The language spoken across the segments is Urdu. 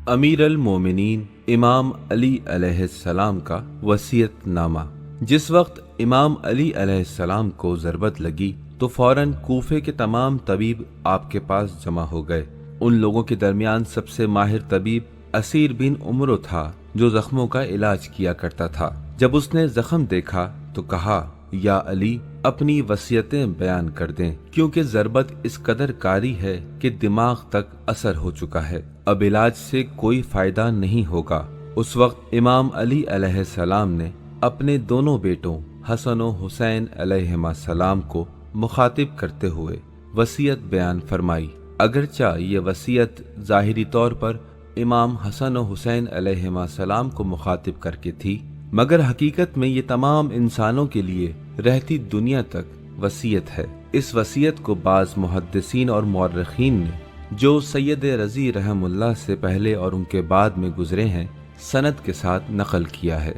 امیر المومنین امام علی علیہ السلام کا وصیت نامہ۔ جس وقت امام علی علیہ السلام کو ضربت لگی تو فوراً کوفے کے تمام طبیب آپ کے پاس جمع ہو گئے۔ ان لوگوں کے درمیان سب سے ماہر طبیب اسیر بن عمرو تھا، جو زخموں کا علاج کیا کرتا تھا۔ جب اس نے زخم دیکھا تو کہا، یا علی، اپنی وصیتیں بیان کر دیں، کیونکہ ضربت اس قدر کاری ہے کہ دماغ تک اثر ہو چکا ہے، اب علاج سے کوئی فائدہ نہیں ہوگا۔ اس وقت امام علی علیہ السلام نے اپنے دونوں بیٹوں حسن و حسین علیہما السلام کو مخاطب کرتے ہوئے وصیت بیان فرمائی۔ اگرچہ یہ وصیت ظاہری طور پر امام حسن و حسین علیہما السلام کو مخاطب کر کے تھی، مگر حقیقت میں یہ تمام انسانوں کے لیے رہتی دنیا تک وصیت ہے۔ اس وصیت کو بعض محدثین اور مورخین نے، جو سید رضی رحم اللہ سے پہلے اور ان کے بعد میں گزرے ہیں، سند کے ساتھ نقل کیا ہے۔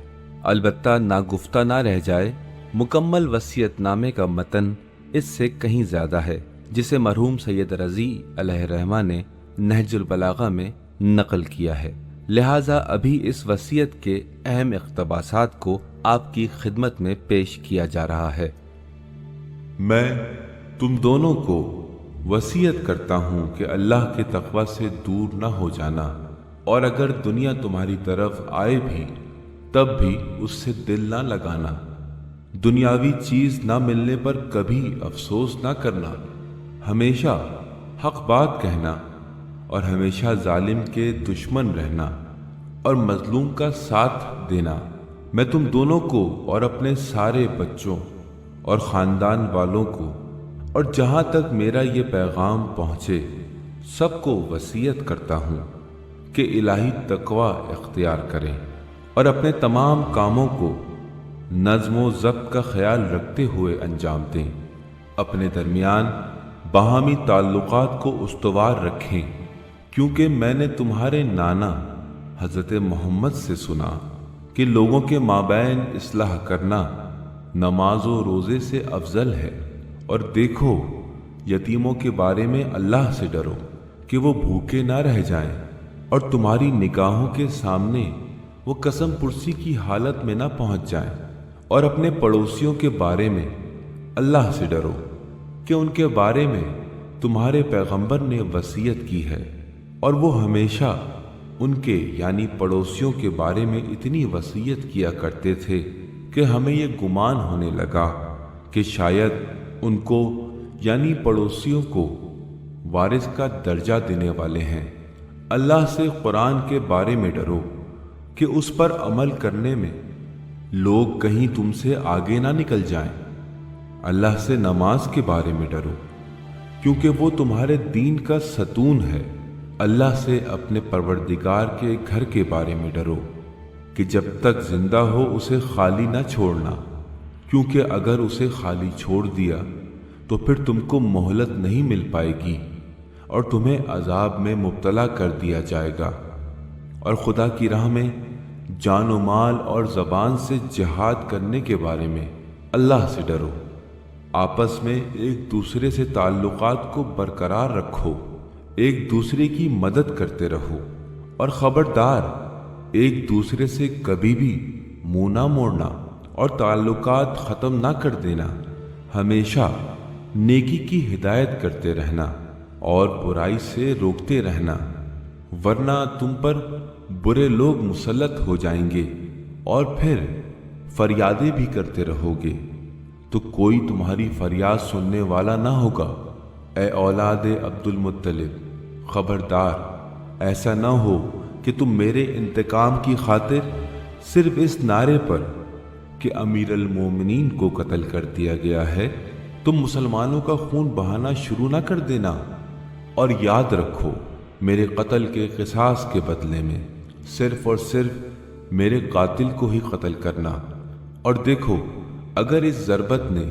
البتہ ناگفتہ نہ رہ جائے، مکمل وصیت نامے کا متن اس سے کہیں زیادہ ہے، جسے مرحوم سید رضی علیہ رحمہ نے نہج البلاغہ میں نقل کیا ہے۔ لہٰذا ابھی اس وصیت کے اہم اقتباسات کو آپ کی خدمت میں پیش کیا جا رہا ہے۔ میں تم دونوں کو وصیت کرتا ہوں کہ اللہ کے تقوی سے دور نہ ہو جانا، اور اگر دنیا تمہاری طرف آئے بھی تب بھی اس سے دل نہ لگانا، دنیاوی چیز نہ ملنے پر کبھی افسوس نہ کرنا، ہمیشہ حق بات کہنا اور ہمیشہ ظالم کے دشمن رہنا اور مظلوم کا ساتھ دینا۔ میں تم دونوں کو اور اپنے سارے بچوں اور خاندان والوں کو اور جہاں تک میرا یہ پیغام پہنچے سب کو وصیت کرتا ہوں کہ الہی تقوی اختیار کریں اور اپنے تمام کاموں کو نظم و ضبط کا خیال رکھتے ہوئے انجام دیں۔ اپنے درمیان باہمی تعلقات کو استوار رکھیں، کیونکہ میں نے تمہارے نانا حضرت محمد سے سنا کہ لوگوں کے مابین اصلاح کرنا نماز و روزے سے افضل ہے، اور دیکھو یتیموں کے بارے میں اللہ سے ڈرو کہ وہ بھوکے نہ رہ جائیں، اور تمہاری نگاہوں کے سامنے وہ قسم پرسی کی حالت میں نہ پہنچ جائیں، اور اپنے پڑوسیوں کے بارے میں اللہ سے ڈرو کہ ان کے بارے میں تمہارے پیغمبر نے وصیت کی ہے، اور وہ ہمیشہ ان کے یعنی پڑوسیوں کے بارے میں اتنی وصیت کیا کرتے تھے کہ ہمیں یہ گمان ہونے لگا کہ شاید ان کو یعنی پڑوسیوں کو وارث کا درجہ دینے والے ہیں۔ اللہ سے قرآن کے بارے میں ڈرو کہ اس پر عمل کرنے میں لوگ کہیں تم سے آگے نہ نکل جائیں۔ اللہ سے نماز کے بارے میں ڈرو، کیونکہ وہ تمہارے دین کا ستون ہے۔ اللہ سے اپنے پروردگار کے گھر کے بارے میں ڈرو کہ جب تک زندہ ہو اسے خالی نہ چھوڑنا، کیونکہ اگر اسے خالی چھوڑ دیا تو پھر تم کو مہلت نہیں مل پائے گی اور تمہیں عذاب میں مبتلا کر دیا جائے گا۔ اور خدا کی راہ میں جان و مال اور زبان سے جہاد کرنے کے بارے میں اللہ سے ڈرو۔ آپس میں ایک دوسرے سے تعلقات کو برقرار رکھو، ایک دوسرے کی مدد کرتے رہو، اور خبردار ایک دوسرے سے کبھی بھی منہ نہ موڑنا اور تعلقات ختم نہ کر دینا، ہمیشہ نیکی کی ہدایت کرتے رہنا اور برائی سے روکتے رہنا، ورنہ تم پر برے لوگ مسلط ہو جائیں گے اور پھر فریادیں بھی کرتے رہو گے تو کوئی تمہاری فریاد سننے والا نہ ہوگا۔ اے اولاد عبد المطلب، خبردار ایسا نہ ہو کہ تم میرے انتقام کی خاطر صرف اس نعرے پر کہ امیر المومنین کو قتل کر دیا گیا ہے تم مسلمانوں کا خون بہانا شروع نہ کر دینا، اور یاد رکھو میرے قتل کے قصاص کے بدلے میں صرف اور صرف میرے قاتل کو ہی قتل کرنا۔ اور دیکھو اگر اس ضربت نے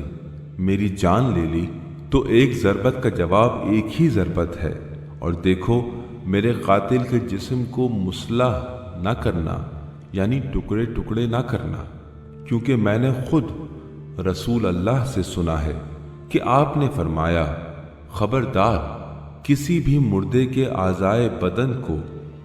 میری جان لے لی تو ایک ضربت کا جواب ایک ہی ضربت ہے، اور دیکھو میرے قاتل کے جسم کو مسلح نہ کرنا یعنی ٹکڑے ٹکڑے نہ کرنا، کیونکہ میں نے خود رسول اللہ سے سنا ہے کہ آپ نے فرمایا، خبردار کسی بھی مردے کے اعضائے بدن کو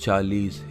40